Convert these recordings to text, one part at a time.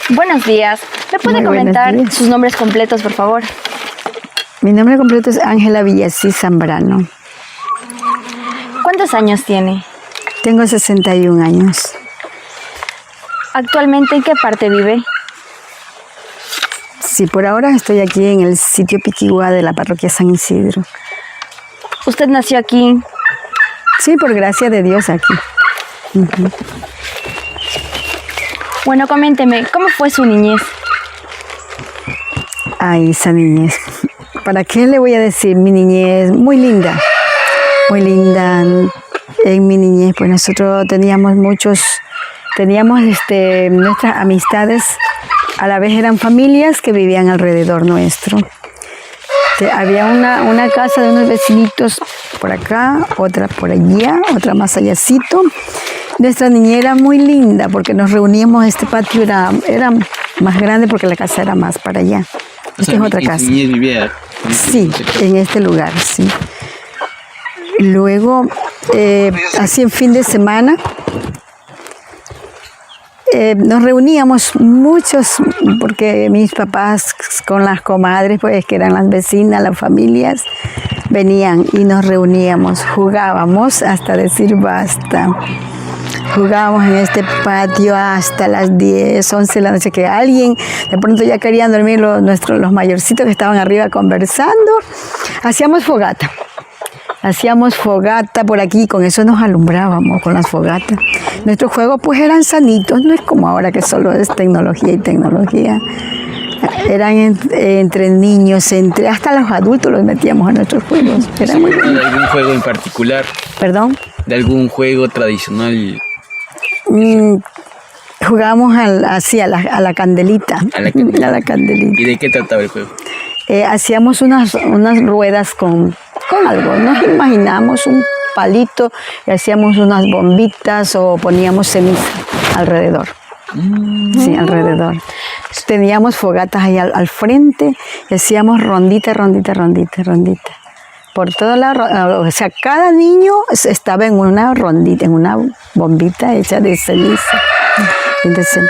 Buenos días. ¿Me puede Muy buenos comentar días. sus nombres completos, por favor? Mi nombre completo es Ángela Villasí Zambrano. ¿Cuántos años tiene? Tengo 61 años. ¿Actualmente en qué parte vive? Sí, por ahora estoy aquí en el sitio Piquigua de la parroquia San Isidro. ¿Usted nació aquí? Sí, por gracia de Dios aquí. Bueno, coménteme, ¿cómo fue su niñez? Ay, esa niñez. ¿Para qué le voy a decir? Mi niñez muy linda. Muy linda. En mi niñez, pues nosotros teníamos nuestras amistades, a la vez eran familias que vivían alrededor nuestro. Había una casa de unos vecinitos por acá, otra por allá, otra más allácito. Nuestra niñez era muy linda porque nos reuníamos, este patio era más grande porque la casa era más para allá. Esta es otra casa. Vivía Sí, en este lugar, sí. Luego, así en fin de semana, nos reuníamos muchos, porque mis papás con las comadres, pues que eran las vecinas, las familias, venían y nos reuníamos, jugábamos hasta decir basta. Jugábamos en este patio hasta las 10, 11 de la noche, que alguien, de pronto ya querían dormir los mayorcitos que estaban arriba conversando. Hacíamos fogata por aquí, con eso nos alumbrábamos, con las fogatas. Nuestros juegos pues eran sanitos, no es como ahora que solo es tecnología y tecnología. Eran entre niños, hasta los adultos los metíamos en nuestros juegos. Era muy ¿De algún juego en particular? ¿Perdón? ¿De algún juego tradicional? Jugábamos así a la candelita. A la candelita. A la candelita. ¿Y de qué trataba el juego? Hacíamos unas ruedas con algo. Nos imaginamos un palito y hacíamos unas bombitas o poníamos ceniza alrededor. Sí, alrededor. Teníamos fogatas ahí al frente y hacíamos rondita. Por todo lado, o sea, cada niño estaba en una rondita, en una bombita hecha de ceniza. Entonces,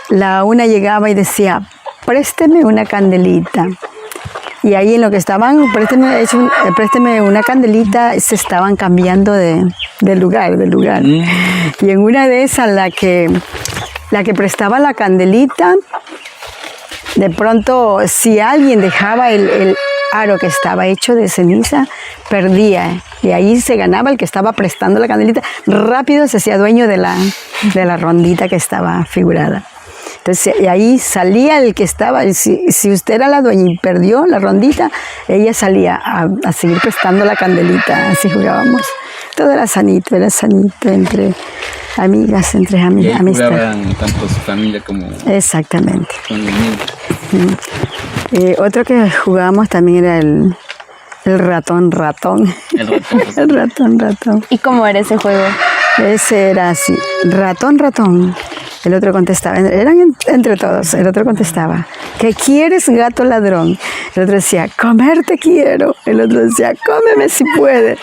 la una llegaba y decía, présteme una candelita. Y ahí en lo que estaban, présteme una candelita, se estaban cambiando de lugar. Y en una de esas, la que prestaba la candelita, de pronto, si alguien dejaba el aro que estaba hecho de ceniza, perdía. Y ahí se ganaba el que estaba prestando la candelita. Rápido se hacía dueño de la rondita que estaba figurada. Entonces, y ahí salía el que estaba, si usted era la dueña y perdió la rondita, ella salía a seguir prestando la candelita, así jugábamos. Todo era sanito entre amigas, entre amistades. Jugaban tanto su familia como Exactamente. con los niños. Otro que jugábamos también era el ratón. El ratón. El ratón. ¿Y cómo era ese juego? Ese era así, ratón. El otro contestaba, eran entre todos, el otro contestaba, ¿qué quieres, gato ladrón? El otro decía, comer te quiero. El otro decía, cómeme si puede.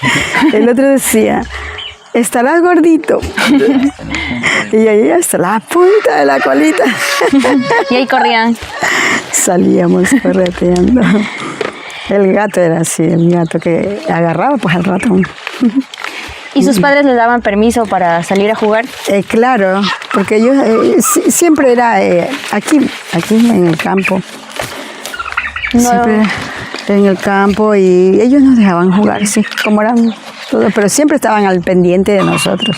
El otro decía, estarás gordito. Y ahí hasta la punta de la colita. Y ahí corrían. Salíamos correteando. El gato era así, el gato que agarraba pues al ratón. ¿Y sus padres les daban permiso para salir a jugar? Claro, porque ellos siempre era aquí en el campo. No. Siempre en el campo y ellos nos dejaban jugar, sí, como eran todos, pero siempre estaban al pendiente de nosotros.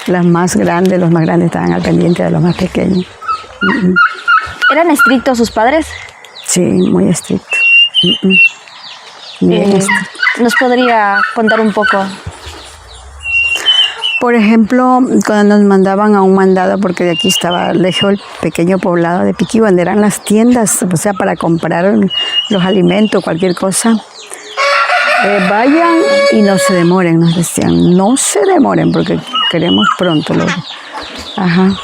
Los más grandes estaban al pendiente de los más pequeños. ¿Eran estrictos sus padres? Sí, muy estricto. Bien estricto. ¿Nos podría contar un poco? Por ejemplo, cuando nos mandaban a un mandado, porque de aquí estaba lejos el pequeño poblado de Piquí, donde eran las tiendas, o sea, para comprar los alimentos, cualquier cosa. Vayan y no se demoren, nos decían. No se demoren, porque queremos pronto luego.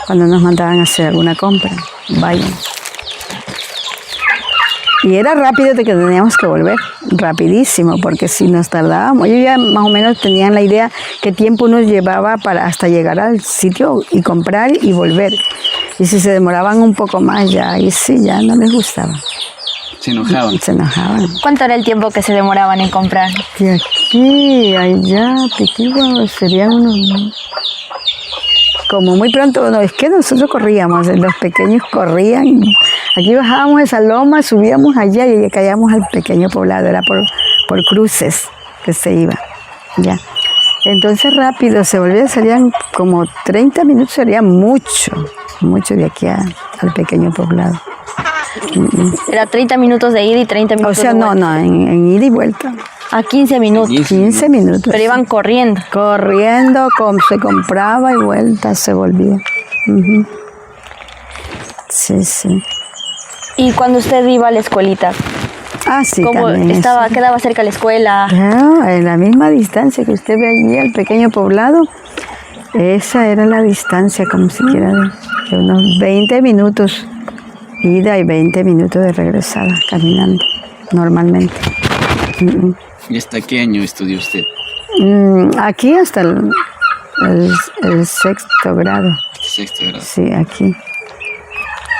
Cuando nos mandaban a hacer alguna compra, vayan. Y era rápido de que teníamos que volver, rapidísimo, porque si nos tardábamos, ellos ya más o menos tenían la idea qué tiempo nos llevaba para hasta llegar al sitio y comprar y volver. Y si se demoraban un poco más, ya ahí sí, ya no les gustaba. Se enojaban. Se enojaban. ¿Cuánto era el tiempo que se demoraban en comprar? De aquí, allá, Piquigua, serían unos... Como muy pronto, no, es que nosotros corríamos, los pequeños corrían. Aquí bajábamos esa loma, subíamos allá y caíamos al pequeño poblado, era por cruces que se iba, ya. Entonces rápido se volvía, serían como 30 minutos, sería mucho de aquí al pequeño poblado. Era 30 minutos de ida y 30 O minutos sea, de vuelta. no, en ida y vuelta. A 15 minutos. 15 minutos. Pero iban corriendo. Corriendo, se compraba y vuelta se volvía. Ujú. Sí, sí. Y cuando usted iba a la escuelita, Ah, sí, ¿cómo también. estaba? ¿Quedaba cerca la escuela? Ya, en la misma distancia que usted ve allí, al pequeño poblado, esa era la distancia, como siquiera de unos 20 minutos ida y 20 minutos de regresada, caminando, normalmente. ¿Y hasta qué año estudió usted? Aquí hasta el sexto grado, Sexto grado. sí, aquí.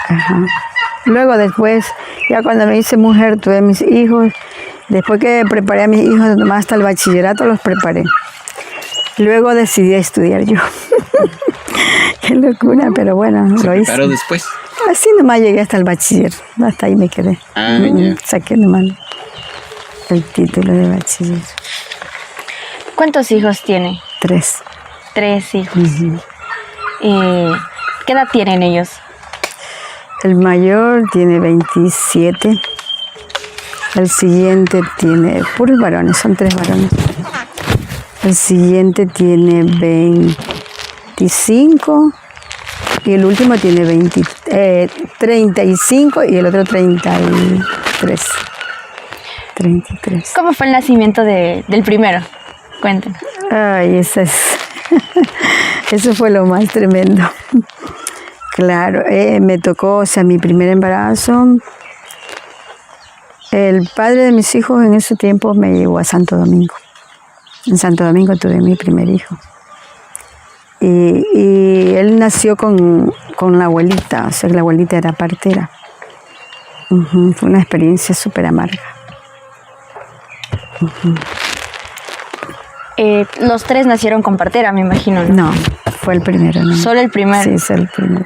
Ajá. Luego después, ya cuando me hice mujer, tuve mis hijos. Después que preparé a mis hijos, nomás hasta el bachillerato los preparé. Luego decidí estudiar yo. Qué locura, pero bueno, ¿Se lo hice. preparó después? Así nomás llegué hasta el bachiller, hasta ahí me quedé. Ah, ya. Saqué nomás el título de bachiller. ¿Cuántos hijos tiene? 3. 3 hijos. ¿Qué edad tienen ellos? El mayor tiene 27. El siguiente tiene, puros varones, son 3 varones. El siguiente tiene 25 y el último tiene 35 y el otro 33. 33. ¿Cómo fue el nacimiento del primero? Cuéntenos. Ay, eso fue lo más tremendo. Claro, me tocó, o sea, mi primer embarazo. El padre de mis hijos en ese tiempo me llevó a Santo Domingo. En Santo Domingo tuve mi primer hijo. Y él nació con la abuelita, o sea, la abuelita era partera. Fue una experiencia súper amarga. Los 3 nacieron con partera, me imagino, ¿no? No, fue el primero. ¿No? Solo el primero. Sí, es el primero.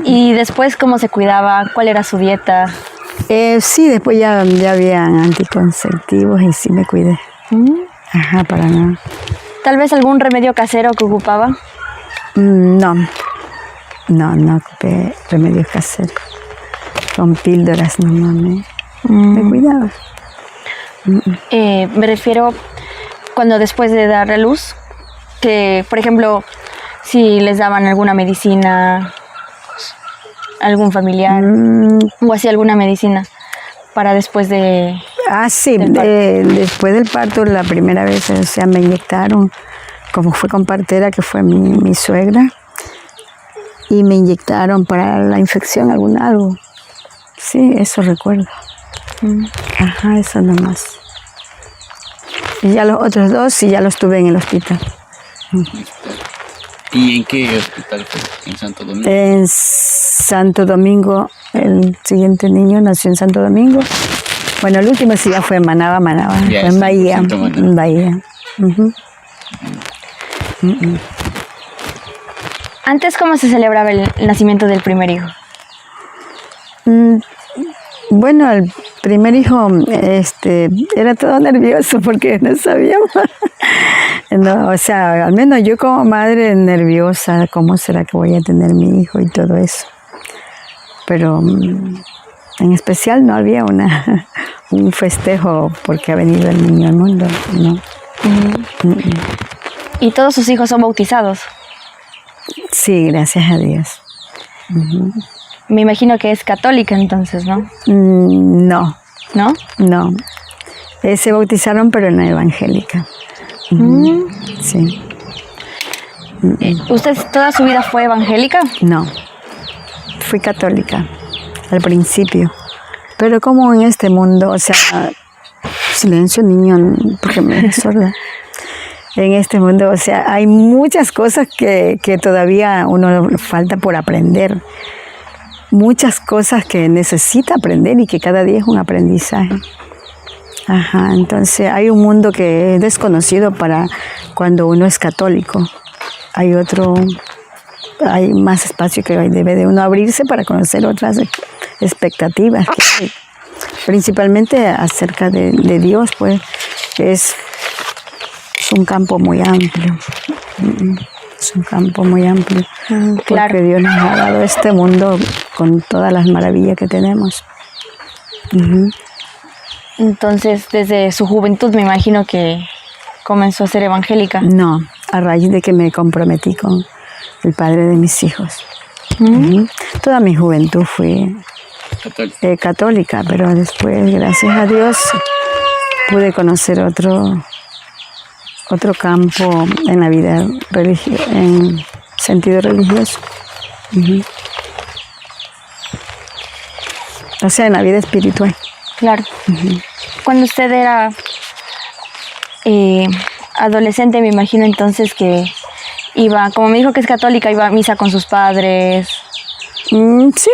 ¿Y después cómo se cuidaba? ¿Cuál era su dieta? Sí, después ya habían anticonceptivos y sí me cuidé. Ajá, para nada. ¿Tal vez algún remedio casero que ocupaba? No ocupé remedios caseros. Con píldoras nomás me cuidaba. Me refiero cuando después de dar a luz, que por ejemplo, si les daban alguna medicina, algún familiar, o así alguna medicina para después de... Ah, sí, después del parto la primera vez, o sea, me inyectaron, como fue con partera, que fue mi suegra, y me inyectaron para la infección algo. Sí, eso recuerdo. Ajá, eso nomás. Y ya los otros 2 sí ya los tuve en el hospital. ¿Y en qué hospital fue? ¿En Santo Domingo? En Santo Domingo, el siguiente niño nació en Santo Domingo. Bueno, el último sí ya fue en Manaba, Ya, fue en Bahía. Santo Manaba. En Bahía. Antes, ¿cómo se celebraba el nacimiento del primer hijo? Bueno, el primer hijo era todo nervioso porque no sabíamos. No, o sea, al menos yo como madre nerviosa, ¿cómo será que voy a tener mi hijo y todo eso? Pero en especial no había un festejo porque ha venido el niño al mundo, ¿no? ¿Y todos sus hijos son bautizados? Sí, gracias a Dios. Me imagino que es católica entonces, ¿no? No, ¿No? no. Se bautizaron, pero no evangélica. Sí. ¿Usted toda su vida fue evangélica? No. Fui católica al principio. Pero como en este mundo, o sea, silencio niño, porque me es sorda. en este mundo. O sea, hay muchas cosas que todavía uno falta por aprender. Muchas cosas que necesita aprender y que cada día es un aprendizaje. Ajá, entonces hay un mundo que es desconocido para cuando uno es católico. Hay más espacio que debe de uno abrirse para conocer otras expectativas que hay. Principalmente acerca de Dios, pues es un campo muy amplio. Es un campo muy amplio. Claro. Porque Dios nos ha dado este mundo con todas las maravillas que tenemos. Entonces, desde su juventud me imagino que comenzó a ser evangélica. No, a raíz de que me comprometí con el padre de mis hijos. Toda mi juventud fui católica, pero después, gracias a Dios, pude conocer otro campo en la vida en sentido religioso. O sea, en la vida espiritual. Claro. Cuando usted era adolescente, me imagino entonces que iba, como me dijo que es católica, iba a misa con sus padres. Sí.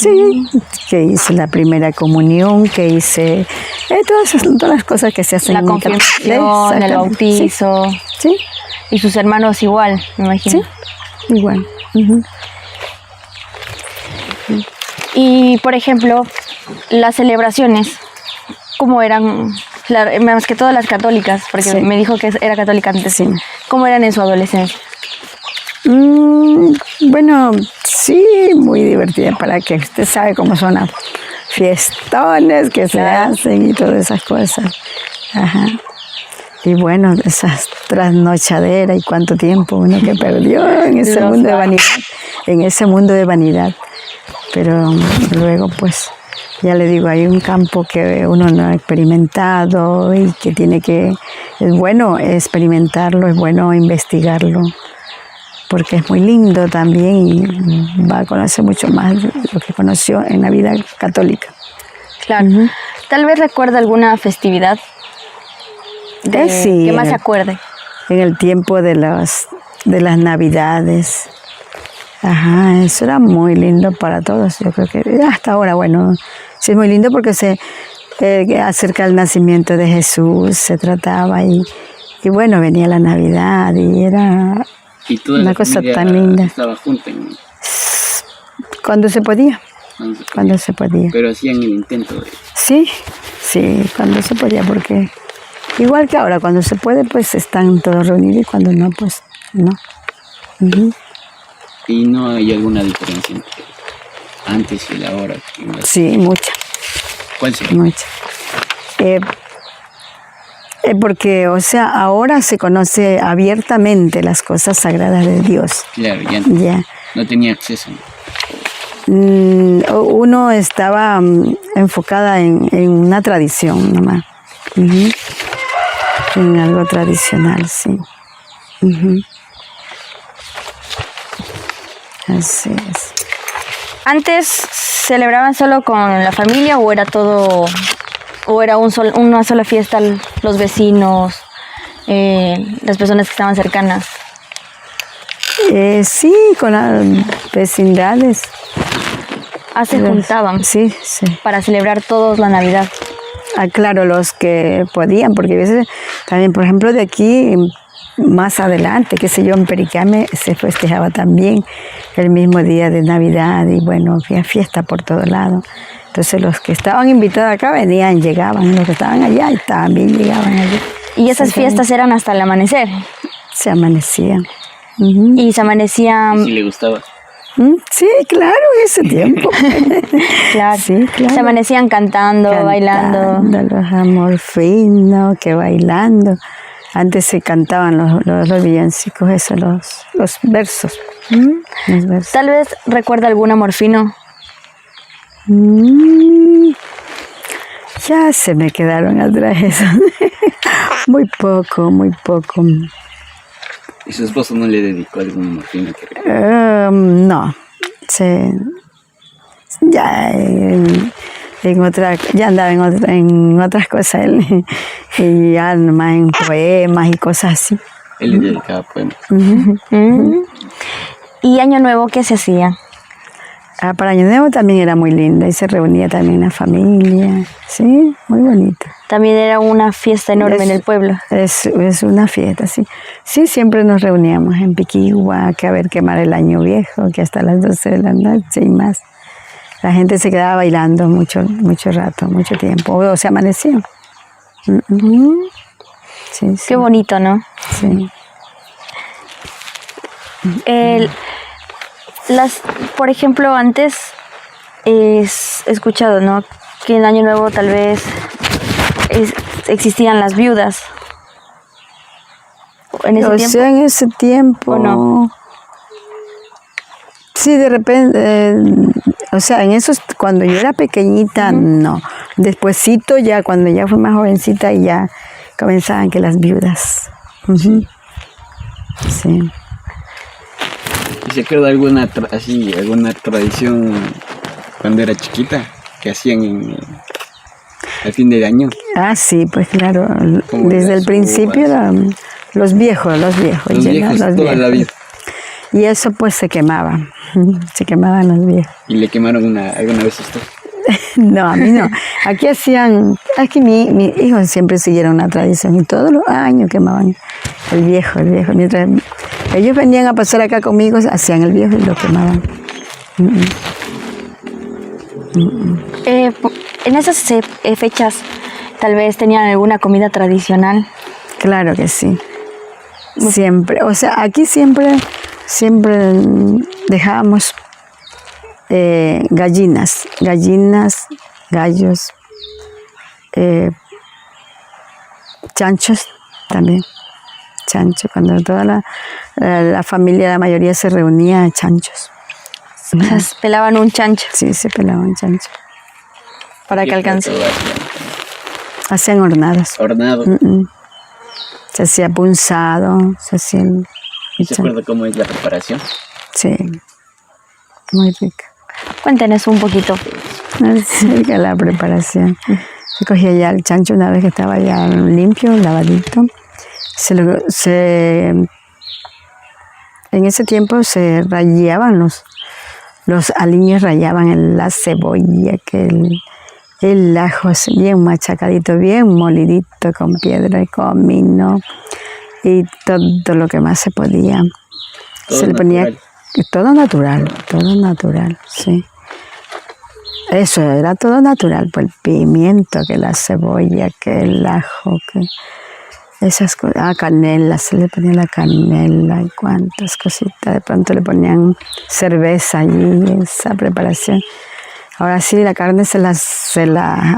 Sí, que hice la primera comunión, que hice todas las cosas que se hacen La en confirmación, el bautizo. Sí. Y sus hermanos igual, me imagino. Sí, igual. Y, por ejemplo, las celebraciones, ¿cómo eran? Más que todas las católicas, porque me dijo que era católica antes. Sí. ¿Cómo eran en su adolescencia? Bueno, sí, muy divertida, para que usted sabe cómo son las fiestones que se hacen y todas esas cosas. Ajá. Y bueno, esas trasnochaderas y cuánto tiempo uno que perdió en ese mundo de vanidad, Pero luego, pues, ya le digo, hay un campo que uno no ha experimentado y que es bueno experimentarlo, es bueno investigarlo, porque es muy lindo también y va a conocer mucho más lo que conoció en la vida católica. Claro. Tal vez recuerda alguna festividad Sí, que más se acuerde. En el tiempo de las Navidades. Ajá, eso era muy lindo para todos. Yo creo que hasta ahora, bueno, sí es muy lindo porque se acerca el nacimiento de Jesús, se trataba y bueno, venía la Navidad y era una cosa tan linda. Estaba junta Cuando se podía. Cuando se podía. Pero hacían el intento de... Sí, cuando se podía, porque igual que ahora, cuando se puede, pues están todos reunidos y cuando no, pues no. ¿Y no hay alguna diferencia entre antes y el ahora? Sí, mucha. ¿Cuál sería? Mucha. Porque, o sea, ahora se conoce abiertamente las cosas sagradas de Dios. Claro, ya. No tenía acceso. Uno estaba enfocada en una tradición nomás. En algo tradicional, sí. Así es. ¿Antes celebraban solo con la familia o era todo, o era una sola fiesta, los vecinos, las personas que estaban cercanas? Sí, con las vecindades. Se juntaban. Sí. Para celebrar todos la Navidad. Claro, los que podían, porque a veces también, por ejemplo, de aquí más adelante, qué sé yo, en Pericame se festejaba también el mismo día de Navidad y bueno, había fiesta por todo lado. Entonces los que estaban invitados acá llegaban, los que estaban allá también llegaban allá. ¿Y esas fiestas eran hasta el amanecer? Se amanecían. Y se amanecían... ¿Sí le gustaba? Sí, claro, en ese tiempo. Claro. Sí, claro. Se amanecían cantando, bailando. Los amor fino, que bailando. Antes se cantaban los villancicos, los versos. Los versos. Tal vez recuerda algún amor fino. Ya se me quedaron atrás eso. Muy poco. ¿Y su esposo no le dedicó algún amor fino que no. Ya ya andaba en otras cosas él, y ya nomás en poemas y cosas así. Él le dedicaba poemas. ¿Y Año Nuevo qué se hacía? Para Año Nuevo también era muy linda y se reunía también la familia, sí, muy bonita. También era una fiesta enorme en el pueblo. Es una fiesta, sí. Sí, siempre nos reuníamos en Piquigua, que a ver quemar el año viejo, que hasta las 12 de la noche y más. La gente se quedaba bailando mucho rato, mucho tiempo, o se amanecía. Sí, sí. Qué bonito, ¿no? Sí. Por ejemplo, antes he escuchado, ¿no? Que en Año Nuevo tal vez existían las viudas. En ese tiempo. Sea, en ese tiempo. ¿O no? Sí, de repente, o sea, en esos, cuando yo era pequeñita, no. Despuésito, ya cuando ya fui más jovencita, ya comenzaban que las viudas. Sí. ¿Y se acuerda alguna tradición cuando era chiquita que hacían al fin de año? Ah, sí, pues claro. Como Desde las el principio uvas. eran los viejos. Los viejos toda la vida. Y eso pues se quemaba. Se quemaban los viejos. ¿Y le quemaron alguna vez a usted? No, a mí no. Aquí mi hijos siempre siguieron una tradición y todos los años quemaban el viejo. Mientras ellos venían a pasar acá conmigo, hacían el viejo y lo quemaban. En esas fechas tal vez tenían alguna comida tradicional. Claro que sí. Siempre. O sea, aquí siempre dejábamos gallinas, gallos, chanchos también. Chancho, cuando toda la familia, la mayoría se reunía, chanchos. O sea, pelaban un chancho Sí, se pelaban chancho. para que alcance. Hacían hornados. Hornado. Se hacía punzado, se hacía ¿Se acuerda cómo es la preparación? Sí, muy rica. Cuéntenos un poquito. Es rica la preparación. Se cogía ya el chancho una vez que estaba ya limpio, lavadito. En ese tiempo se rayaban los aliños, rayaban la cebolla, que el ajo así bien machacadito, bien molidito con piedra y comino y todo lo que más se podía. Todo se le ponía natural. todo natural, sí. Eso era todo natural, pues el pimiento, que la cebolla, que el ajo, que esas cosas, canela, se le ponía la canela y cuantas cositas. De pronto le ponían cerveza allí, esa preparación. Ahora sí, la carne se la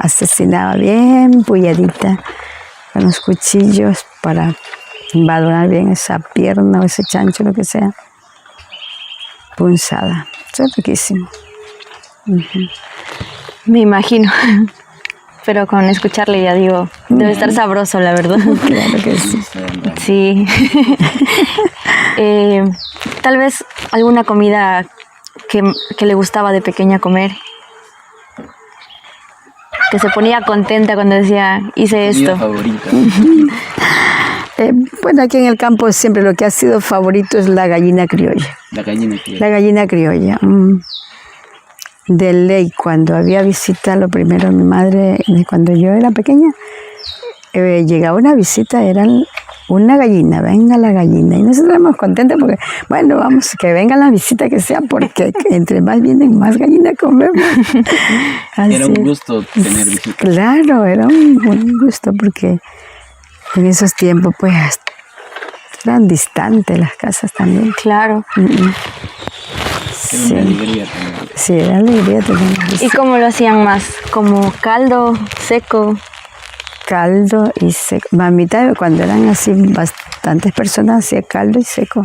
asesinaba bien pulladita con los cuchillos para embadurnar bien esa pierna o ese chancho, lo que sea. Punzada. Eso es riquísimo. Me imagino. Pero con escucharle ya digo, debe estar sabroso, la verdad. Claro que sí. Sí. Tal vez alguna comida que le gustaba de pequeña comer. Que se ponía contenta cuando decía, hice esto. Favorita. Bueno, aquí en el campo siempre lo que ha sido favorito es la gallina criolla. La gallina que La gallina criolla. De ley, cuando había visita, lo primero mi madre, cuando yo era pequeña, llegaba una visita, eran una gallina, venga la gallina. Y nosotros estábamos contentos porque, bueno, vamos, que vengan las visitas que sea, porque entre más vienen, más gallina comemos. Así. Era un gusto tener visitas. Claro, era un buen gusto porque en esos tiempos, pues, eran distantes las casas también. Claro. Era una alegría también. Sí, era alegría tener ¿Y cómo lo hacían más? ¿Como caldo, seco? caldo y seco. Mamita, cuando eran así bastantes personas, hacía caldo y seco.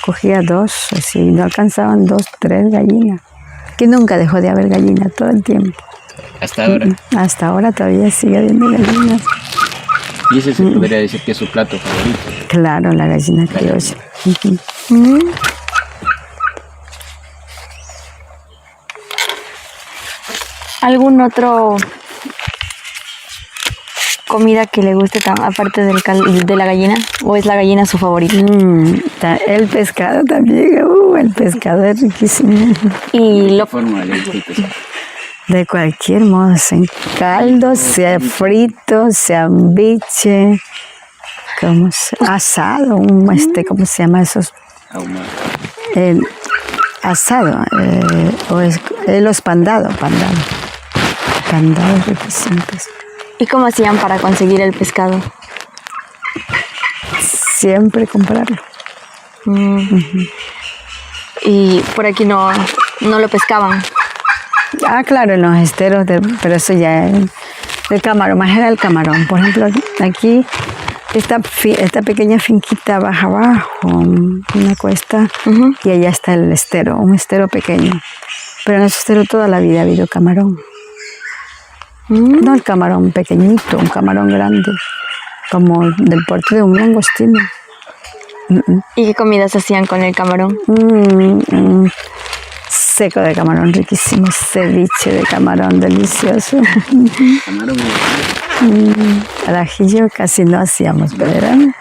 Cogía 2, así, no alcanzaban 2, 3 gallinas. Que nunca dejó de haber gallinas todo el tiempo. Hasta ahora. Hasta ahora todavía sigue habiendo gallinas. Y ese se podría decir que es su plato favorito. Claro, la gallina criolla. ¿Algún otro comida que le guste aparte de la gallina? ¿O es la gallina su favorita? El pescado también, el pescado es riquísimo. Y ¿Qué lo forma le gusta el pescado? De cualquier modo, sea en caldo, sea frito, sea un biche, asado, ¿cómo se llama esos? Ahumado. Asado, los pandado riquísimo. ¿Y cómo hacían para conseguir el pescado? Siempre comprarlo. Y por aquí no lo pescaban. Claro, en los esteros, pero eso ya es el camarón, más era el camarón. Por ejemplo, aquí, esta pequeña finquita baja abajo, una cuesta, y allá está el estero, un estero pequeño. Pero en ese estero toda la vida ha habido camarón. No el camarón pequeñito, un camarón grande, como del porte de un langostino. ¿Y qué comidas hacían con el camarón? Seco de camarón riquísimo, ceviche de camarón delicioso. Camarón Al ajillo casi no hacíamos, pero eran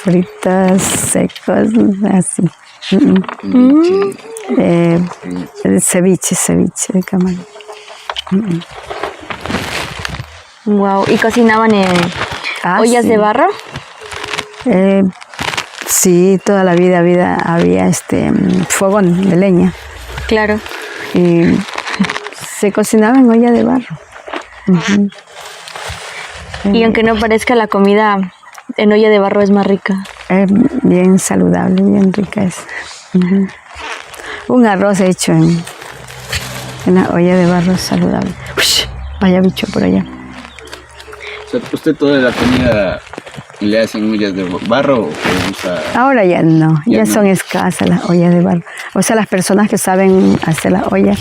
fritas, secos, así. El ceviche de camarón. Wow. ¿Y cocinaban en ollas de barro? Sí, toda la vida había fogón de leña. Claro. Y se cocinaba en olla de barro. Y aunque no parezca, la comida en olla de barro es más rica. Es bien saludable, bien rica es. Un arroz hecho en la olla de barro es saludable. Ush, vaya bicho por allá. O sea, ¿usted toda la comida le hacen ollas de barro o usa? Ahora ya no, ya no. son escasas las ollas de barro. O sea, las personas que saben hacer las ollas,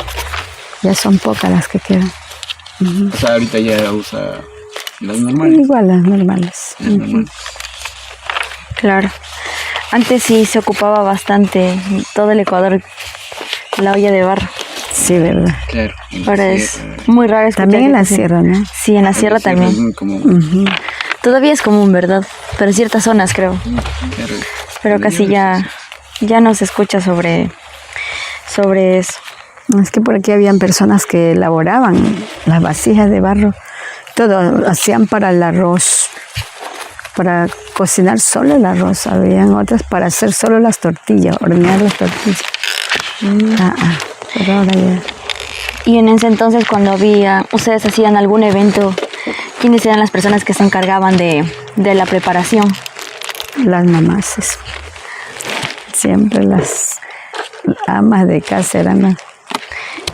ya son pocas las que quedan. O sea, ahorita ya usa las normales. Igual las normales. Las normales. Claro. Antes sí se ocupaba bastante en todo el Ecuador la olla de barro. Sí, verdad. Claro. en la Ahora es sierra. muy raro escuchar También en que la cocinen. sierra, ¿no? Sí, en la sierra Es también. muy común. Todavía es común, ¿verdad? Pero en ciertas zonas, creo. Claro. Pero casi ya no se escucha sobre eso. Es que por aquí habían personas que elaboraban las vasijas de barro. Todo hacían para el arroz, para cocinar solo el arroz. Habían otras para hacer solo las tortillas, hornear las tortillas. Pero ahora ya. Y en ese entonces, cuando ustedes hacían algún evento, ¿quiénes eran las personas que se encargaban de la preparación? Las mamás. Siempre las amas de casa eran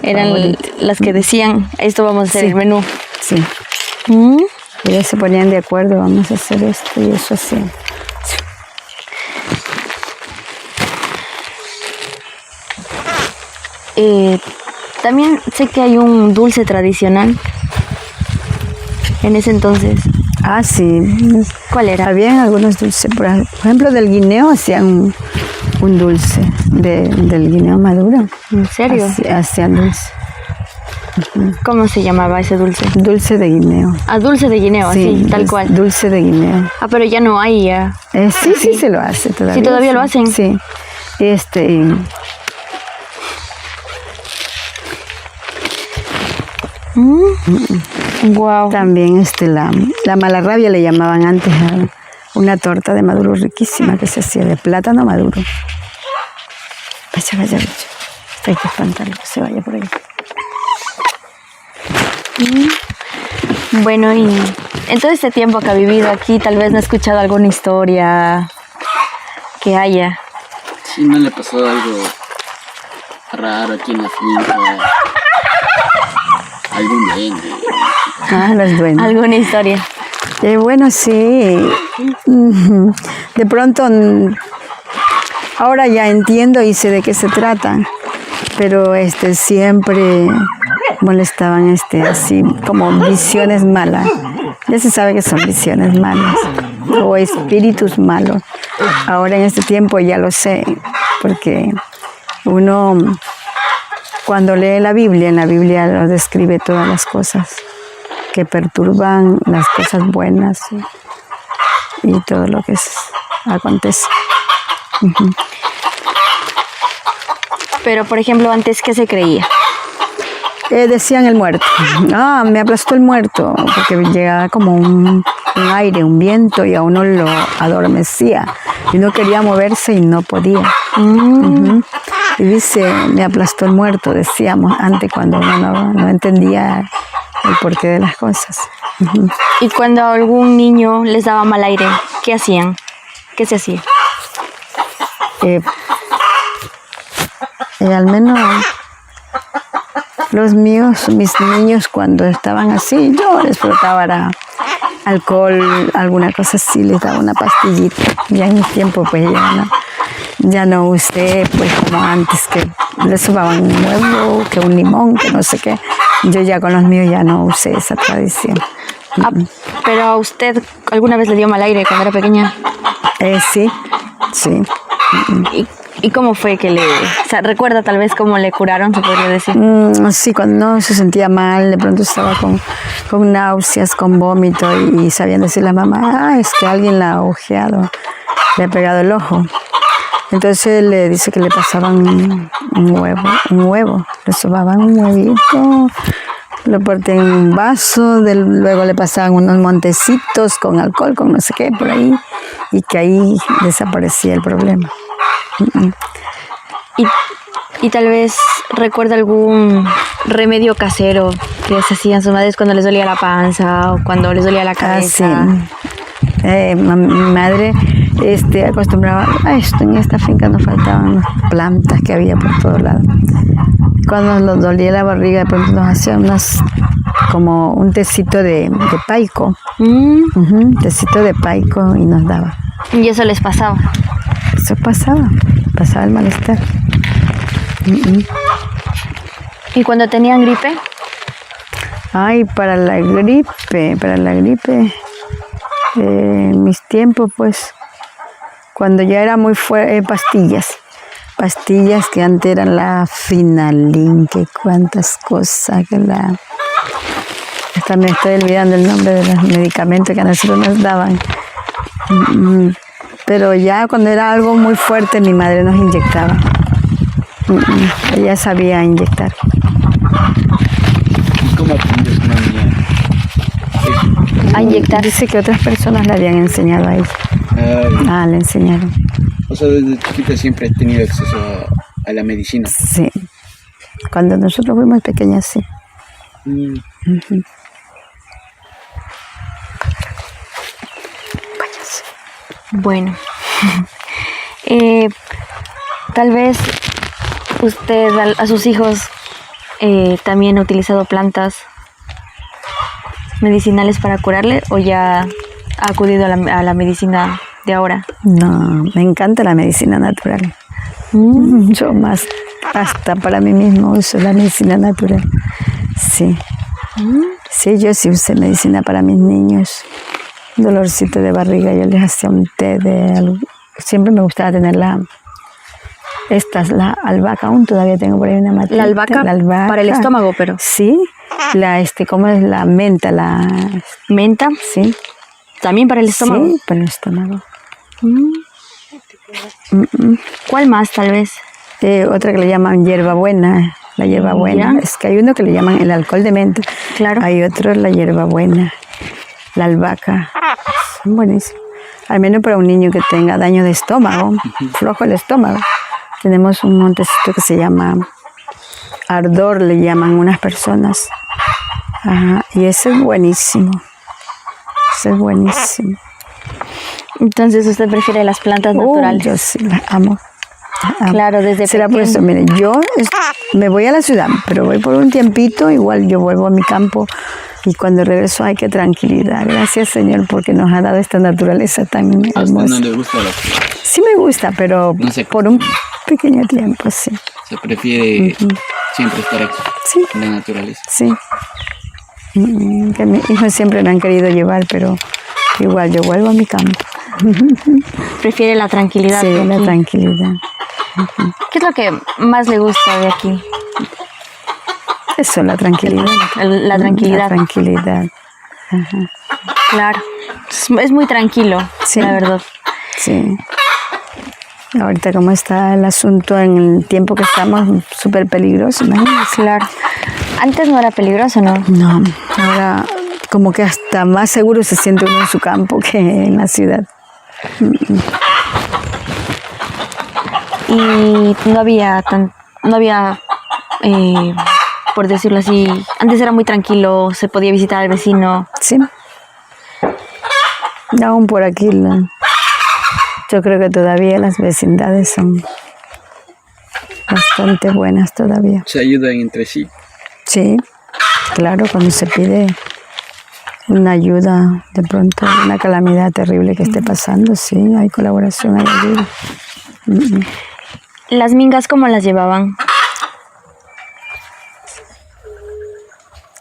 Eran favoritas. las que decían, esto vamos a hacer Sí. el menú. Sí. ¿Mm? Ellas se ponían de acuerdo, vamos a hacer esto y eso así. También sé que hay un dulce tradicional en ese entonces. Sí. ¿Cuál era? Habían algunos dulces. Por ejemplo, del guineo hacían un dulce, del guineo maduro. ¿En serio? Hacían dulce. ¿Cómo se llamaba ese dulce? Dulce de guineo. Dulce de guineo, así, tal es cual. Dulce de guineo. Pero ya no hay ya. Sí, se lo hace todavía. Sí, todavía lo hacen. Sí. Wow. También la malarrabia le llamaban antes a una torta de maduro riquísima que se hacía de plátano maduro. Vaya. Hay que espantarlo, que se vaya por ahí. Bueno, y en todo este tiempo que ha vivido aquí, tal vez no ha escuchado alguna historia que haya. Sí, ¿no le pasó algo raro aquí en la finca? ¿Algún duende? Los duendes. ¿Alguna historia? Bueno, sí. De pronto, ahora ya entiendo y sé de qué se trata, pero siempre molestaban así como visiones malas. Ya se sabe que son visiones malas o espíritus malos. Ahora en este tiempo ya lo sé, porque uno cuando lee la Biblia, en la Biblia lo describe todas las cosas que perturban, las cosas buenas y todo lo que acontece. Pero, por ejemplo, antes, ¿qué se creía? Decían el muerto. Me aplastó el muerto, porque llegaba como un aire, un viento, y a uno lo adormecía. Y uno quería moverse y no podía. Y dice, me aplastó el muerto, decíamos antes, cuando uno no entendía el porqué de las cosas. Y cuando a algún niño les daba mal aire, ¿qué hacían? ¿Qué se hacía? Al menos mis niños, cuando estaban así, yo les frotaba alcohol, alguna cosa así, les daba una pastillita. Ya en mi tiempo pues ya no usé pues como antes, que les sobaban un huevo, que un limón, que no sé qué. Yo ya con los míos ya no usé esa tradición. ¿Pero a usted alguna vez le dio mal aire cuando era pequeña? Sí. ¿Y cómo fue que recuerda tal vez cómo le curaron, se podría decir? Sí, cuando no se sentía mal, de pronto estaba con náuseas, con vómito, y sabían decir la mamá, es que alguien la ha ojeado, le ha pegado el ojo. Entonces le dice que le pasaban un huevo, le sobaban un huevito, lo partían en un vaso, luego le pasaban unos montecitos con alcohol, con no sé qué por ahí, y que ahí desaparecía el problema. Y tal vez recuerda algún remedio casero que se hacían sus madres cuando les dolía la panza o cuando les dolía la cabeza. Sí. Mi madre acostumbraba a esto. En esta finca nos faltaban plantas que había por todos lados. Cuando nos dolía la barriga, de pronto nos hacía como un tecito de paico. Tecito de paico, y nos daba. ¿Y eso les pasaba? Eso pasaba el malestar. ¿Y cuando tenían gripe? Para la gripe, en mis tiempos, pues, cuando ya era muy fuerte, pastillas que antes eran la Finalin, que cuántas cosas, hasta me estoy olvidando el nombre de los medicamentos que a nosotros nos daban. Pero ya cuando era algo muy fuerte, mi madre nos inyectaba. Ella sabía inyectar. ¿Cómo aprendió su niña? A inyectar. Dice que otras personas le habían enseñado a ella. Le enseñaron. O sea, desde chiquita siempre he tenido acceso a la medicina. Sí. Cuando nosotros fuimos pequeñas, sí. Bueno, tal vez usted a sus hijos también ha utilizado plantas medicinales para curarle, o ya ha acudido a la medicina de ahora. No, me encanta la medicina natural. Yo más, hasta para mí mismo uso la medicina natural. Sí. Sí, yo sí usé medicina para mis niños. Dolorcito de barriga, yo les hacía un té de algo. Siempre me gustaba tener la albahaca, aún todavía tengo por ahí una matita. La albahaca para el estómago, pero. Sí, ¿cómo es la menta? ¿Menta? Sí. ¿También para el estómago? Sí, para el estómago. ¿Cuál más, tal vez? Otra que le llaman hierbabuena. La hierbabuena. Es que hay uno que le llaman el alcohol de menta. Claro. Hay otro, la hierbabuena. La albahaca. Son buenísimos. Al menos para un niño que tenga daño de estómago, flojo el estómago. Tenemos un montecito que se llama ardor, le llaman unas personas. Y ese es buenísimo. Ese es buenísimo. Entonces usted prefiere las plantas naturales. Yo sí las amo. Claro, desde será por eso, mire, yo me voy a la ciudad, pero voy por un tiempito, igual yo vuelvo a mi campo, y cuando regreso hay que tranquilidad. Gracias, Señor, porque nos ha dado esta naturaleza tan hermosa. ¿No le gusta la ciudad? Sí me gusta, pero no sé, por un pequeño tiempo, sí. Se prefiere siempre estar aquí, sí, en la naturaleza. Sí. Que mis hijos siempre me han querido llevar, pero igual yo vuelvo a mi campo. Prefiere la tranquilidad. Sí, la tranquilidad. ¿Qué es lo que más le gusta de aquí? Eso, la tranquilidad. La tranquilidad. La tranquilidad. Ajá. Claro. Es muy tranquilo, Sí. la verdad. Sí. Ahorita como está el asunto en el tiempo que estamos, súper peligroso, imagínate. Claro. Antes no era peligroso, ¿no? No, ahora como que hasta más seguro se siente uno en su campo que en la ciudad. Y no había por decirlo así, antes era muy tranquilo, se podía visitar al vecino. Sí. Aún por aquí, yo creo que todavía las vecindades son bastante buenas todavía. Se ayudan entre sí. Sí, claro, cuando se pide una ayuda, de pronto una calamidad terrible que esté pasando, sí, hay colaboración, hay ayuda. ¿Las mingas cómo las llevaban?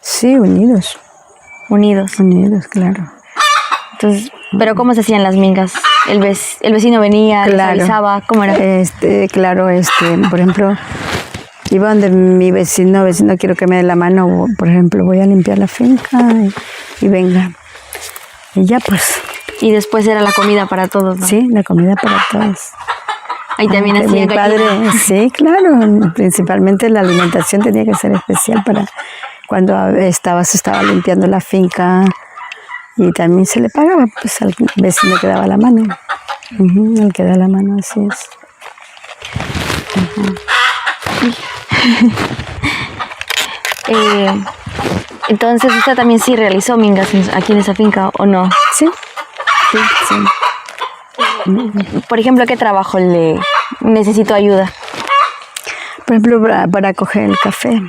Sí, unidos, Unidos. claro. Entonces, ¿pero cómo se hacían las mingas? El vecino venía, les Claro. avisaba, ¿cómo era? Claro, por ejemplo, iba donde mi vecino, quiero que me dé la mano, por ejemplo, voy a limpiar la finca y venga. Y ya pues, Y después era la comida para todos, ¿no? sí, la comida para todos. Ahí también Aunque hacían mi padre, sí, claro, principalmente la alimentación tenía que ser especial para cuando se estaba limpiando la finca y también se le pagaba pues al vecino que daba la mano. Al que da la mano, así es. Entonces, ¿usted también sí realizó mingas aquí en esa finca o no? Sí, sí, sí. Por ejemplo, ¿qué trabajo le necesito ayuda? Por ejemplo, para coger el café.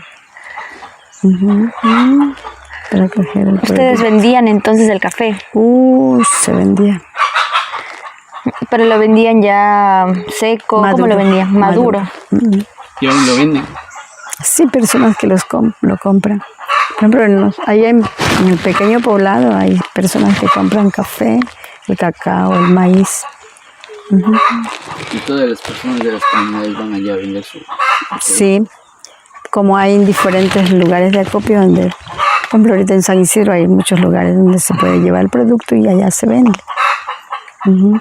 Para coger el Ustedes vendían entonces el café, se vendía. pero lo vendían ya seco, ¿cómo Maduro. lo vendían? Maduro. Y aún lo venden. Sí, personas que lo compran. Por ejemplo, allá en el pequeño poblado hay personas que compran café, el cacao, el maíz. Y todas las personas de las comunidades van allá a vender su... Sí, como hay en diferentes lugares de acopio donde, por ejemplo, ahorita en San Isidro hay muchos lugares donde se puede llevar el producto y allá se vende.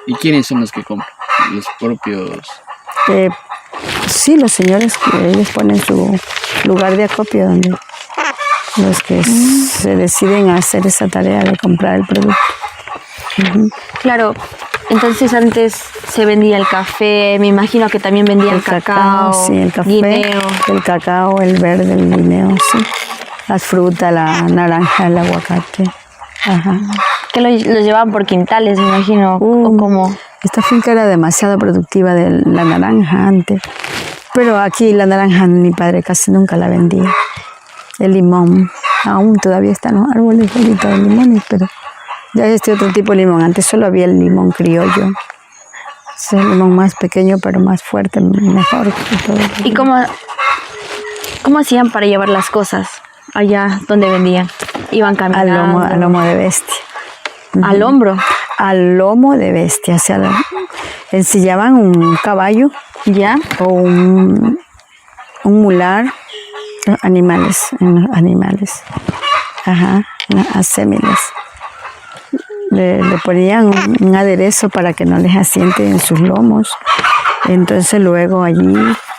¿Y quiénes son los que compran? Los propios... Sí, los señores que ellos ponen su lugar de acopio donde los que se deciden a hacer esa tarea de comprar el producto. Claro, entonces antes se vendía el café, me imagino que también vendían cacao, sí, el café, guineo. el cacao, el verde, el guineo, sí. Las frutas, la naranja, el aguacate. Ajá. Que lo llevaban por quintales, me imagino, o como... Esta finca era demasiado productiva de la naranja antes, pero aquí la naranja mi padre casi nunca la vendía. El limón, aún todavía están los árboles bonitos de limones, pero ya este otro tipo de limón. Antes solo había el limón criollo. Es el limón más pequeño, pero más fuerte, mejor que todo. ¿Y cómo hacían para llevar las cosas allá donde vendían? Iban caminando. Al lomo de bestia. Al hombro. Al lomo de bestia. O sea, ensillaban un caballo ¿Ya? o un mular, animales. Ajá, acémiles. Le ponían un aderezo para que no les asiente en sus lomos. Entonces luego allí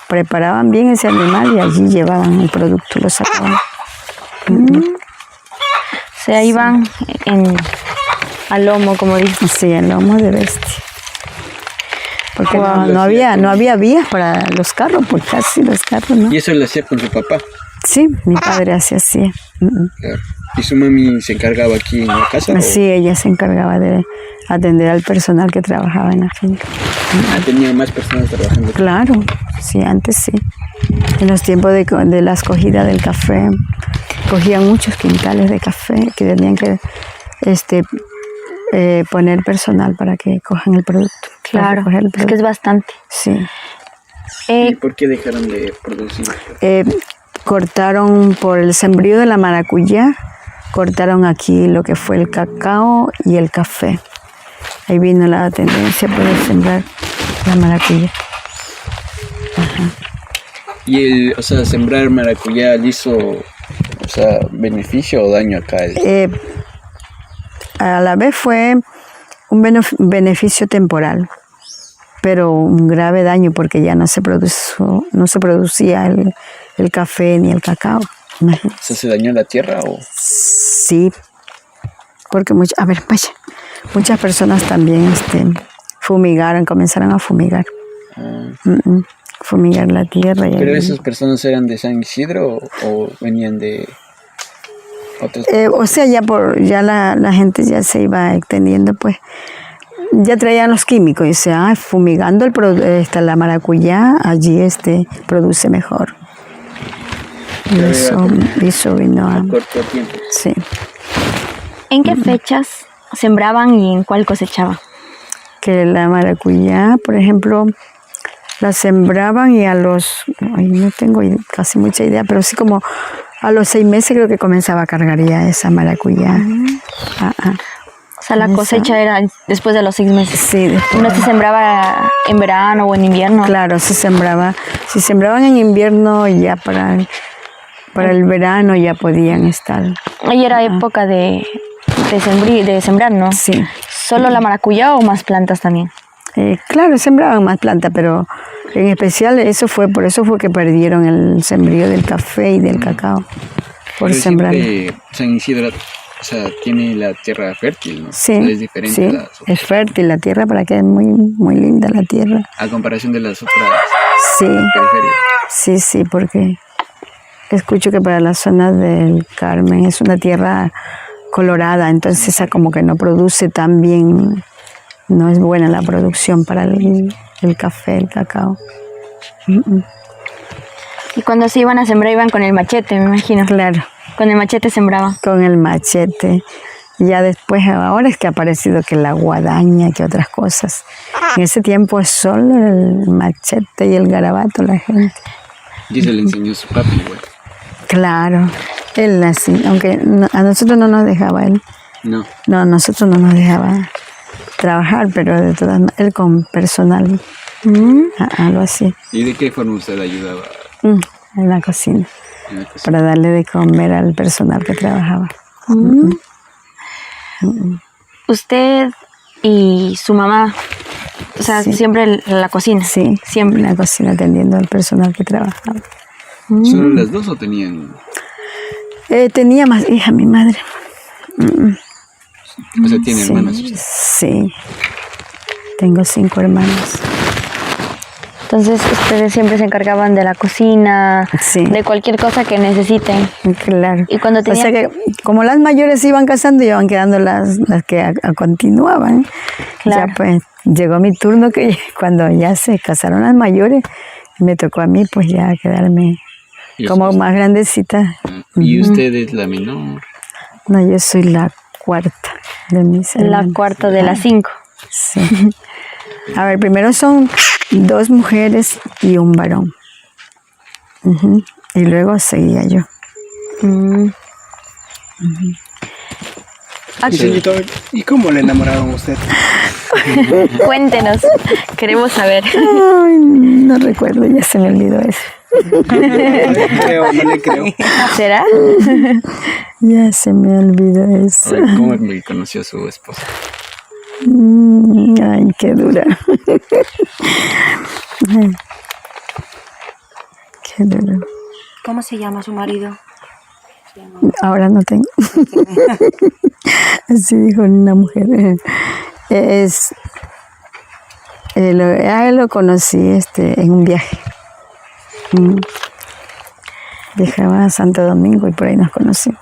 preparaban bien ese animal y allí llevaban el producto y lo sacaban. O sea, iban al lomo, como dicen. Sí, el lomo de bestia. Porque Wow. no había vías para los carros, pues casi los carros, ¿no? Y eso lo hacía con su papá. Sí, mi padre hacía así. Claro. ¿Y su mami se encargaba aquí en la casa? Sí, ella se encargaba de atender al personal que trabajaba en la finca. ¿Tenía más personas trabajando aquí? Claro, sí, antes sí. En los tiempos de la escogida del café, cogían muchos quintales de café que tenían que poner personal para que cojan el producto. Claro, es que es bastante. Sí. ¿Y por qué dejaron de producir? Cortaron por el sembrío de la maracuyá, cortaron aquí lo que fue el cacao y el café. Ahí vino la tendencia por sembrar la maracuyá. Y sembrar maracuyá liso o sea, beneficio o daño acá? A la vez fue un beneficio temporal, pero un grave daño porque ya no se producía el café ni el cacao. Imagínate. O sea, ¿se dañó la tierra o...? Sí, porque muchas personas también comenzaron a fumigar. Fumigar la tierra. ¿Pero esas personas eran de San Isidro o venían de otros? O sea, ya la gente ya se iba extendiendo, pues. Ya traían los químicos y decían, fumigando la maracuyá, allí produce mejor. Y eso vino a corto tiempo. Sí. ¿En qué fechas sembraban y en cuál cosechaban? Que la maracuyá, por ejemplo, la sembraban y no tengo casi mucha idea, pero sí como a los 6 meses creo que comenzaba a cargar ya esa maracuyá. O sea, la cosecha era después de los 6 meses. Sí, después. ¿No se sembraba en verano o en invierno? Claro, se sembraba. Si sembraban en invierno, ya para el verano ya podían estar. Ahí era época de sembrar, ¿no? Sí. ¿Solo la maracuyá o más plantas también? Claro, sembraban más plantas, pero en especial por eso fue que perdieron el sembrío del café y del cacao. Por Pero sembrar. San Isidro, o sea, tiene la tierra fértil, ¿no? Sí, O sea, es diferente sí, es fértil la tierra, para que es muy, muy linda la tierra. a comparación de las otras Sí, periferias. sí, porque escucho que para la zona del Carmen es una tierra colorada, entonces esa como que no produce tan bien, no es buena la producción para el café, el cacao. Y cuando se iban a sembrar iban con el machete, me imagino. Claro, Con el machete sembraban. con el machete. Ya después, ahora es que ha aparecido que la guadaña, que otras cosas. En ese tiempo es solo el machete y el garabato la gente. Y se le enseñó su papi, güey. Claro, él así, aunque a nosotros no nos dejaba él. No. No, a nosotros no nos dejaba trabajar, pero de todas maneras, él con personal, algo así, ¿Y de qué forma usted ayudaba en la cocina, en la cocina? para darle de comer al personal que trabajaba. Usted y su mamá, o sea, Sí. siempre en la cocina. Sí, Siempre. en la cocina atendiendo al personal que trabajaba. ¿Solo las dos o tenían? Tenía más hija mi madre. O sea, tiene Sí, hermanas usted. sí, tengo 5 hermanos. Entonces ustedes siempre se encargaban de la cocina, Sí. de cualquier cosa que necesiten. Claro. Y cuando O sea tenían... que como las mayores se iban casando, iban quedando las que continuaban. Claro. Ya pues llegó mi turno que cuando ya se casaron las mayores, me tocó a mí pues ya quedarme Y como usted- más grandecita. Y usted es la menor. No, yo soy la cuarta de mis La hermanas. cuarta de las 5. Sí. A ver, primero son 2 mujeres y un varón. Y luego seguía yo. Señorito, ¿y cómo le enamoraron a usted? Cuéntenos, queremos saber. Ay, no recuerdo, ya se me olvidó eso. No le creo. ¿Será? Ya se me olvidó eso. A ver, ¿cómo me conoció su esposa? Ay, qué dura. Ay, qué dura. ¿Cómo se llama su marido? Ahora no tengo. Así dijo una mujer. A él lo conocí en un viaje. Viajaba a Santo Domingo y por ahí nos conocimos.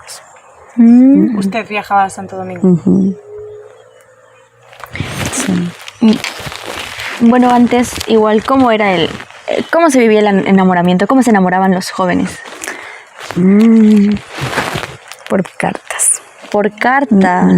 Usted viajaba a Santo Domingo. Ujú. Sí. Bueno, antes, igual, ¿cómo era cómo se vivía el enamoramiento? ¿Cómo se enamoraban los jóvenes? Por cartas. Por cartas.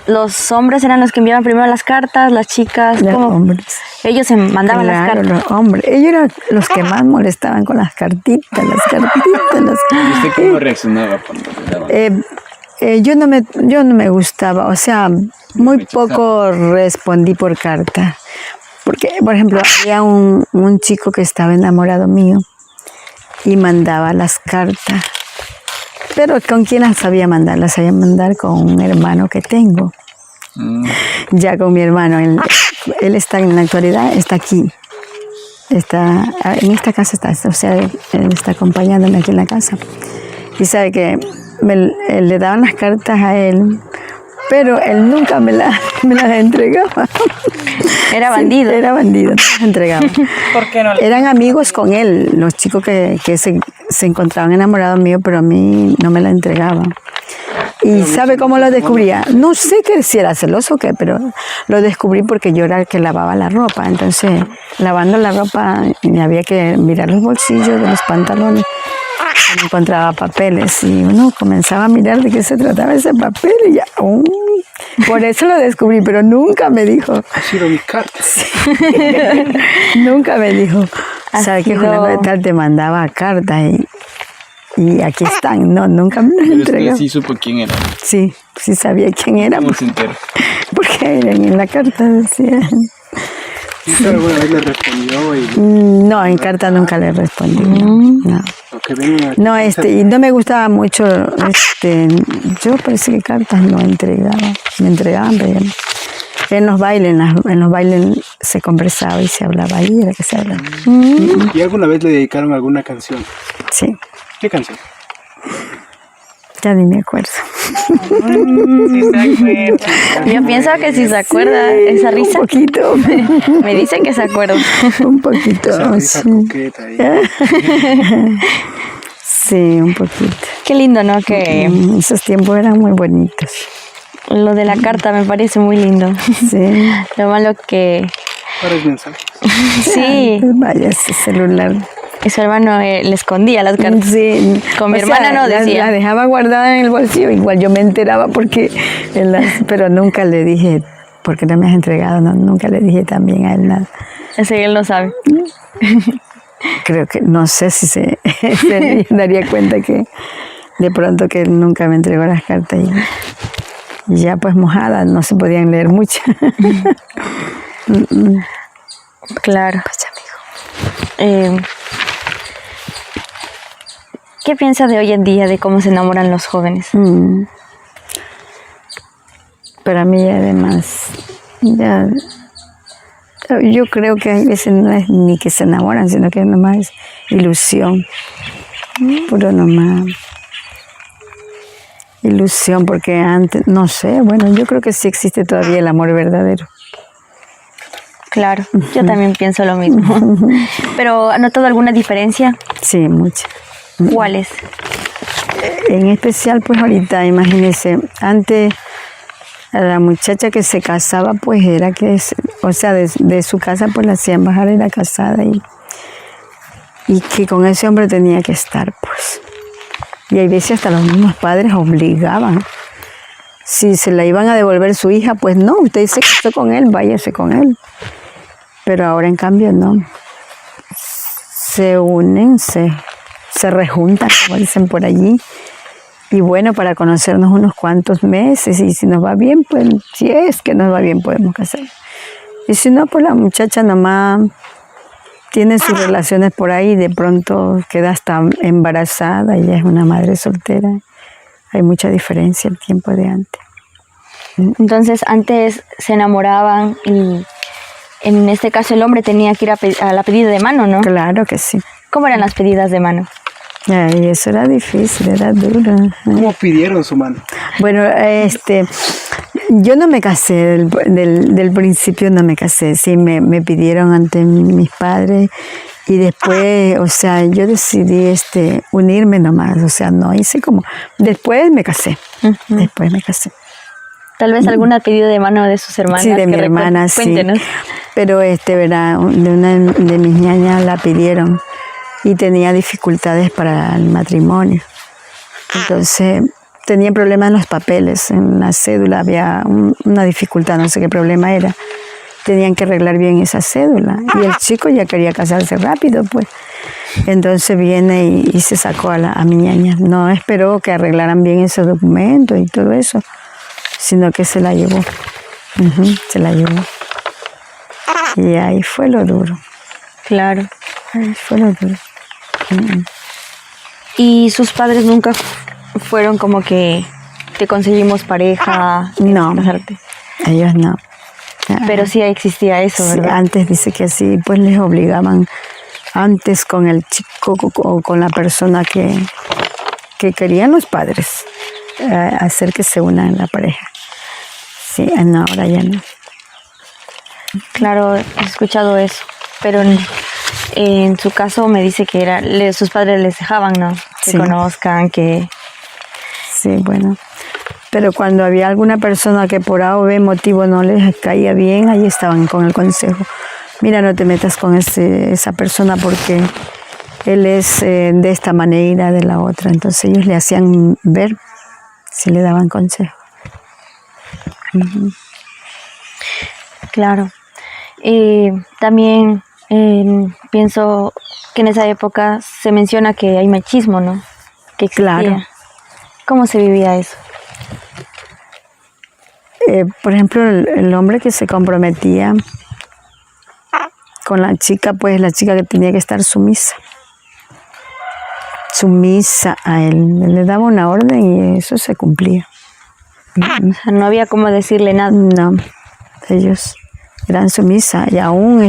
Los hombres eran los que enviaban primero las cartas, las chicas, Los ¿cómo? hombres. Ellos se mandaban las Claro, cartas. los hombres. Ellos eran los que más molestaban con las cartitas, las cartitas. ¿Y usted cómo reaccionaba cuando le daban? Yo no me gustaba, o sea, muy poco respondí por carta. Porque, por ejemplo, había un chico que estaba enamorado mío y mandaba las cartas. Pero ¿con quién las sabía mandar? Las sabía mandar con un hermano que tengo. Ya con mi hermano, él está en la actualidad, está aquí. Está en esta casa, o sea, él está acompañándome aquí en la casa. Y sabe que le daban las cartas a él, pero él nunca me las entregaba. Era bandido. Sí, era bandido, no las entregaba. ¿Por qué no le? Eran amigos con él, los chicos que se encontraban enamorados míos, pero a mí no me la entregaban. ¿Y sabe cómo lo descubría? No sé si era celoso o qué, pero lo descubrí porque yo era el que lavaba la ropa. Entonces, lavando la ropa, había que mirar los bolsillos de los pantalones. No encontraba papeles y uno comenzaba a mirar de qué se trataba ese papel y ya, por eso lo descubrí, pero nunca me dijo. Ha sido mis cartas. Nunca me dijo. Ha ¿Sabe que sido- Fulano de Tal te mandaba cartas y aquí están? No, nunca me las Pero usted entregó. sí supo quién era. Sí, sí sabía quién era, ¿Cómo se enteró? porque en la carta decía. ¿Y usted alguna vez le respondió y No, en carta nunca le respondí. No. lo que vengan aquí? No, y no me gustaba mucho, yo parece que cartas no entregaba, me entregaban, pero en los bailes, en los bailes se conversaba y se hablaba ahí, era que se hablaba. ¿Y alguna vez le dedicaron alguna canción? Sí, ¿Qué canción? ya ni me acuerdo. Sí se acuerda. Yo pienso que si se acuerda esa risa, Un poquito, me dice que se acuerda. un poquito, Esa risa sí. coqueta ahí. Sí, un poquito. Qué lindo, ¿no? Que Esos tiempos eran muy bonitos. lo de la carta me parece muy lindo. Sí, Lo malo que Ahora es mensaje. sí, vaya ese celular. y su hermano le escondía las cartas. Sí. Con mi O sea, hermana no decía. La dejaba guardada en el bolsillo, igual yo me enteraba porque, pero nunca le dije, porque no me has entregado, no, nunca le dije también a él nada. Ese él no sabe. Creo que, no sé si se daría cuenta que de pronto que él nunca me entregó las cartas y ya pues mojadas, no se podían leer mucho. Claro. ¿Qué piensa de hoy en día de cómo se enamoran los jóvenes? Para mí además, ya, yo creo que a veces no es ni que se enamoran, sino que nomás es ilusión, puro nomás ilusión, porque antes, no sé, bueno, yo creo que sí existe todavía el amor verdadero. Claro, yo también pienso lo mismo. Pero ¿ha notado alguna diferencia? Sí, mucho. ¿Cuáles? En especial, pues ahorita, imagínense, antes a la muchacha que se casaba, pues era que, o sea, de su casa, pues la hacían bajar, era casada y que con ese hombre tenía que estar, pues. Y hay veces hasta los mismos padres obligaban. Si se la iban a devolver su hija, pues no, usted se casó con él, váyase con él. Pero ahora en cambio no. Se unen, se rejuntan, como dicen por allí. Y bueno, para conocernos unos cuantos meses, y si nos va bien, pues si es que nos va bien, podemos casar. Y si no, pues la muchacha nomás tiene sus relaciones por ahí y de pronto queda hasta embarazada y ya es una madre soltera. Hay mucha diferencia el tiempo de antes. Entonces antes se enamoraban y en este caso el hombre tenía que ir a la pedida de mano, ¿no? Claro que sí. ¿Cómo eran las pedidas de mano? Ay, eso era difícil, era duro. ¿Cómo pidieron su mano? Bueno, yo no me casé, del principio no me casé, sí, me pidieron ante mis padres y después, o sea, yo decidí unirme nomás, o sea, no hice como, después me casé, después me casé. Tal vez alguna pedida de mano de sus hermanas. Sí, de que mi hermana, sí. Cuéntenos. Pero ¿verdad? De una de mis ñañas la pidieron y tenía dificultades para el matrimonio. Entonces tenía problemas en los papeles, en la cédula había una dificultad, no sé qué problema era. Tenían que arreglar bien esa cédula y el chico ya quería casarse rápido, pues. Entonces viene y se sacó a mi ñaña. No esperó que arreglaran bien esos documentos y todo eso, sino que se la llevó. Se la llevó. Y ahí fue lo duro. Claro. Ahí fue lo duro. ¿Y sus padres nunca fueron como que te conseguimos pareja? No. Casarte? Ellos no. Pero sí existía eso, Sí, ¿verdad? antes dice que sí, pues les obligaban antes con el chico o con la persona que querían los padres a hacer que se unan la pareja. Sí, no, ahora ya no. Claro, he escuchado eso. Pero en su caso me dice que sus padres les dejaban, ¿no? Que Sí. conozcan, que... Sí, bueno. Pero cuando había alguna persona que por A o B motivo no les caía bien, ahí estaban con el consejo. Mira, no te metas con esa persona porque él es de esta manera, de la otra. Entonces ellos le hacían ver si le daban consejo. Claro. También pienso que en esa época se menciona que hay machismo, ¿no? Que existía. Claro. ¿Cómo se vivía eso? Por ejemplo, el hombre que se comprometía con la chica, pues la chica que tenía que estar sumisa. Sumisa a él. Él le daba una orden y eso se cumplía. O sea, no había cómo decirle nada. No, ellos eran sumisas y aún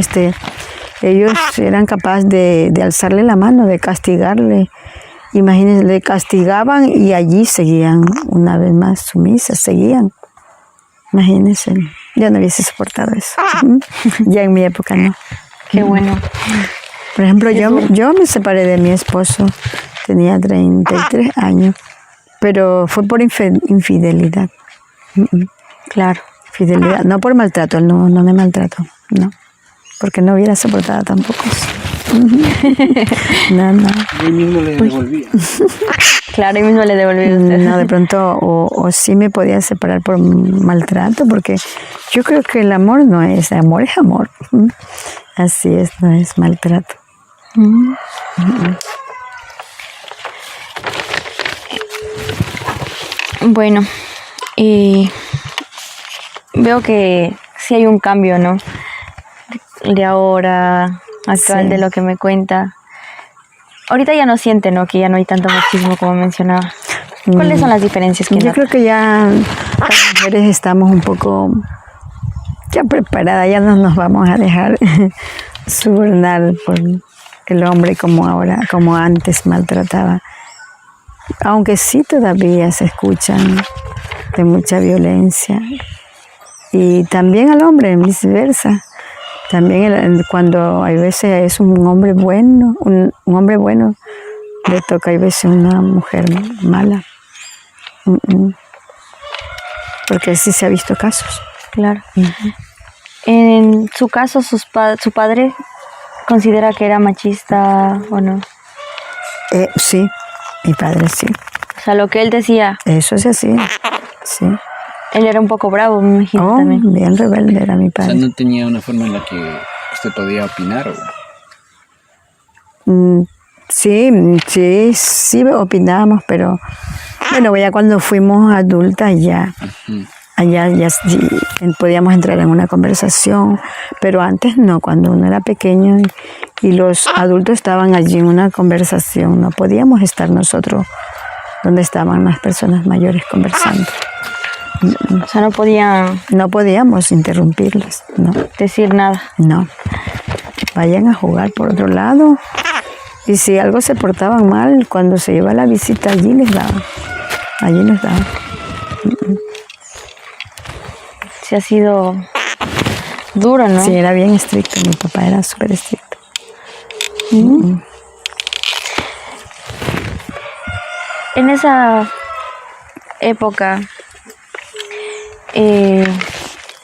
ellos eran capaces de alzarle la mano, de castigarle. Imagínense, le castigaban y allí seguían una vez más sumisas, seguían. Imagínense, yo no hubiese soportado eso. Ya en mi época no. Qué bueno. Por ejemplo, yo me separé de mi esposo, tenía 33 años, pero fue por infidelidad. Claro. Fidelidad, no por maltrato, él no me maltrató, no, porque no hubiera soportado tampoco eso. No. Yo mismo le devolvía. Claro, y mismo le devolví a usted. No, de pronto, o sí me podía separar por maltrato, porque yo creo que el amor no es, amor es amor. Así es, no es maltrato. Bueno, veo que sí hay un cambio, ¿no? De ahora, actual, Sí. de lo que me cuenta. Ahorita ya no siente, ¿no? Que ya no hay tanto machismo como mencionaba. ¿Cuáles son las diferencias que Yo nota? creo que ya las mujeres estamos un poco ya preparadas, ya no nos vamos a dejar subornar por el hombre como ahora, como antes maltrataba. Aunque sí todavía se escuchan de mucha violencia. Y también al hombre, viceversa. También cuando hay veces es un hombre bueno, un hombre bueno, le toca hay veces una mujer mala. Porque sí se ha visto casos. Claro. En su caso, su padre considera que era machista o no. Sí, mi padre sí. O sea, lo que él decía, Eso es así. Sí. él era un poco bravo, me imagino Oh, también. bien rebelde era mi O sea, padre. no tenía una forma en la que usted podía opinar. Sí, opinábamos, pero bueno, ya cuando fuimos adultas ya, allá ya sí, podíamos entrar en una conversación, pero antes no, cuando uno era pequeño y los adultos estaban allí en una conversación, no podíamos estar nosotros donde estaban las personas mayores conversando. O sea, no podían No podíamos interrumpirlas, no. decir nada. No, vayan a jugar por otro lado. Y si algo se portaban mal, cuando se iba a la visita, allí les daban. Allí les daban. Sí ha sido duro, ¿no? Sí, era bien estricto. Mi papá era súper estricto. En esa época,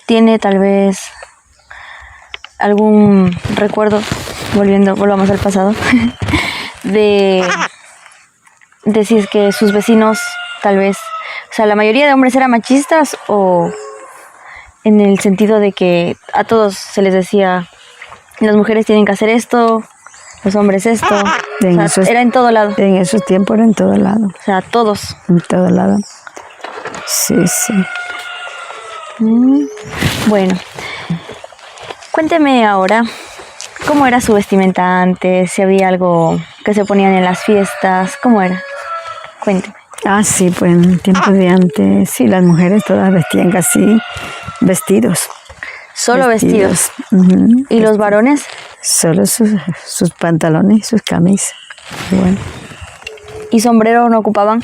¿tiene tal vez algún recuerdo, volvamos al pasado, de si es que sus vecinos tal vez, o sea, la mayoría de hombres eran machistas o en el sentido de que a todos se les decía, las mujeres tienen que hacer esto, los hombres esto, o sea, era en todo lado, En esos tiempos era en todo lado. o sea, todos. En todo lado. Sí, sí. Bueno, cuénteme ahora ¿Cómo era su vestimenta antes? Si había algo que se ponían en las fiestas, ¿cómo era? Cuénteme. Ah, sí, pues en el tiempo de antes, sí, las mujeres todas vestían casi vestidos. Solo vestidos. Ujú. ¿Y los varones? Solo sus pantalones y sus camisas. Y bueno, ¿Y sombrero no ocupaban?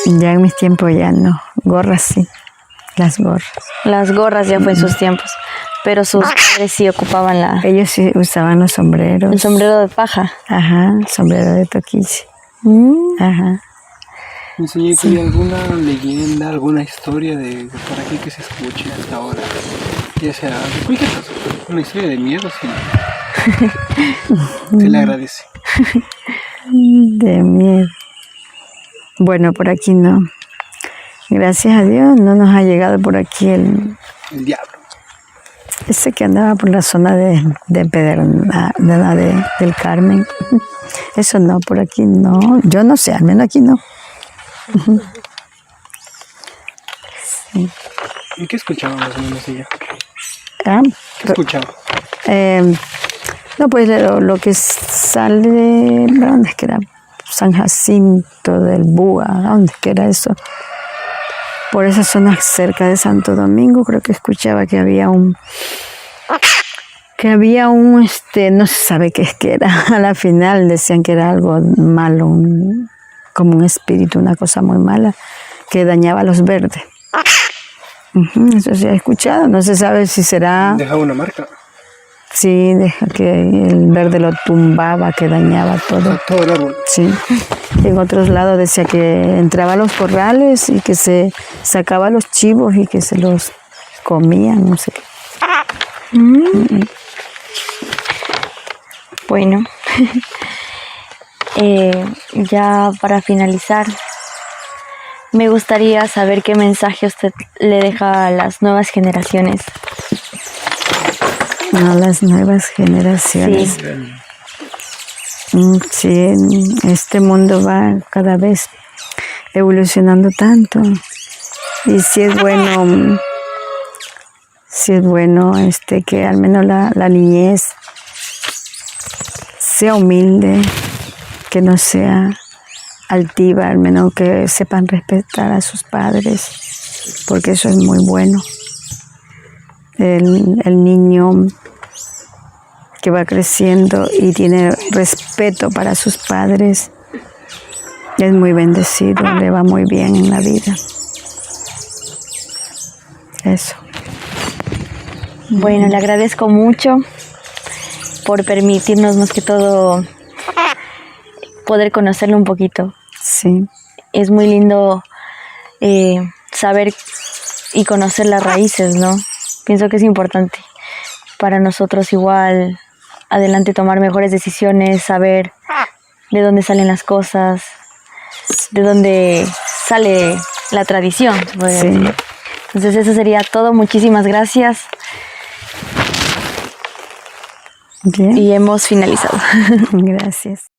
ya en mis tiempos ya no. Gorras sí, las gorras. Las gorras ya fue en sus tiempos. Pero sus padres sí ocupaban Ellos sí usaban los sombreros. el sombrero de paja. Ajá, sombrero de toquiche. Ajá. Me enseñé que hay alguna leyenda, alguna historia de por aquí que se escuche hasta ahora. Ya sea de cualquier cosa. Una historia de miedo, sí. Se le agradece. De miedo. Bueno, por aquí no. Gracias a Dios no nos ha llegado por aquí El diablo. ese que andaba por la zona de del Carmen. Eso no, por aquí no. Yo no sé, al menos aquí no. ¿Y qué escuchaban más o menos ella? Ah, ¿Qué escuchaba? no, pues lo que sale, ¿dónde es que era? San Jacinto del Búa, ¿dónde es que era eso? Por esa zona cerca de Santo Domingo, creo que escuchaba que había un, no se sabe qué es que era. A la final decían que era algo malo, como un espíritu, una cosa muy mala, que dañaba a los verdes. Eso se ha escuchado, no se sabe si será, Dejaba una marca. sí, deja que el verde lo tumbaba, que dañaba todo. Todo el árbol. Sí. En otros lados decía que entraba a los corrales y que se sacaba los chivos y que se los comía, no sé qué. Bueno, ya para finalizar, me gustaría saber qué mensaje usted le deja a las nuevas generaciones. A las nuevas generaciones. Sí, este mundo va cada vez evolucionando tanto. Y sí es bueno que al menos la niñez sea humilde, que no sea altiva, al menos que sepan respetar a sus padres, porque eso es muy bueno. El niño que va creciendo y tiene respeto para sus padres es muy bendecido, le va muy bien en la vida. Eso. Bueno, le agradezco mucho por permitirnos más que todo poder conocerlo un poquito. Sí. Es muy lindo saber y conocer las raíces, ¿no? Pienso que es importante para nosotros igual adelante tomar mejores decisiones, saber de dónde salen las cosas, de dónde sale la tradición, se podría decir. Entonces eso sería todo. Muchísimas gracias. Bien. Y hemos finalizado. Gracias.